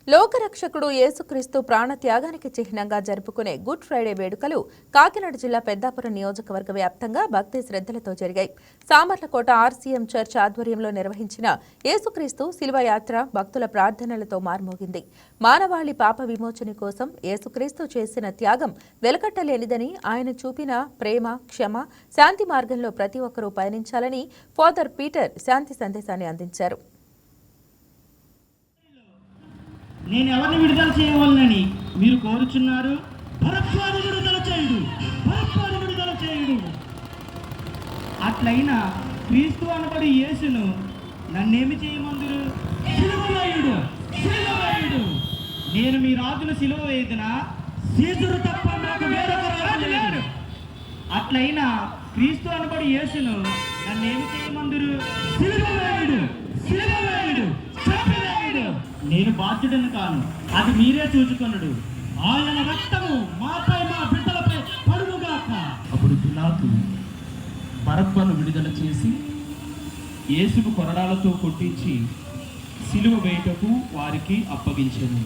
లోకరక్షకుడు యేసుక్రీస్తు ప్రాణత్యాగానికి చిహ్నంగా జరుపుకునే గుడ్ ఫ్రైడే వేడుకలు కాకినాడ జిల్లా పెద్దాపురం నియోజకవర్గ వ్యాప్తంగా భక్తి శ్రద్ధలతో జరిగాయి. సామర్లకోట ఆర్సీఎం చర్చ్ ఆధ్వర్యంలో నిర్వహించిన యేసుక్రీస్తు శిలువ యాత్ర భక్తుల ప్రార్థనలతో మార్మోగింది. మానవాళి పాప విమోచన కోసం యేసుక్రీస్తు చేసిన త్యాగం వెలకట్టలేనిదని, ఆయన చూపిన ప్రేమ, క్షమ, శాంతి మార్గంలో ప్రతి ఒక్కరూ పయనించాలని ఫాదర్ పీటర్ శాంతి సందేశాన్ని అందించారు. నేను ఎవరిని విడుదల చేయవాలని మీరు కోరుచున్నారు? భరత్వాన్ని విడుదల చేయుడు, భరత్వాన్ని విడుదల చేయుడు. అట్లయినా క్రీస్తు అనబడి యేసును నన్నేమి చేయమందురు? సిలువ వేయుడు, సిలువ వేయుడు. నేను మీ రాజును సిలువ వేయుదునా? సీజరు తప్ప నాకు వేరొక రాజు లేడు. అట్లయినా క్రీస్తు అనబడి యేసును నన్నేమి చేయమందురు? సిలువ వేయుడు, సిలువ వేయుడు, చంపివేయుడు. నేను బాధ్యుడను కాను, అది మీరే చూచుకొనుడు. ఆయన రక్తము మాపై మా బిడ్డలపై పడునుగాక. అప్పుడు పిలాతు బరబ్బను విడుదల చేసి యేసును కొరడాలతో కొట్టించి సిలువ వేయుటకు వారికి అప్పగించెను.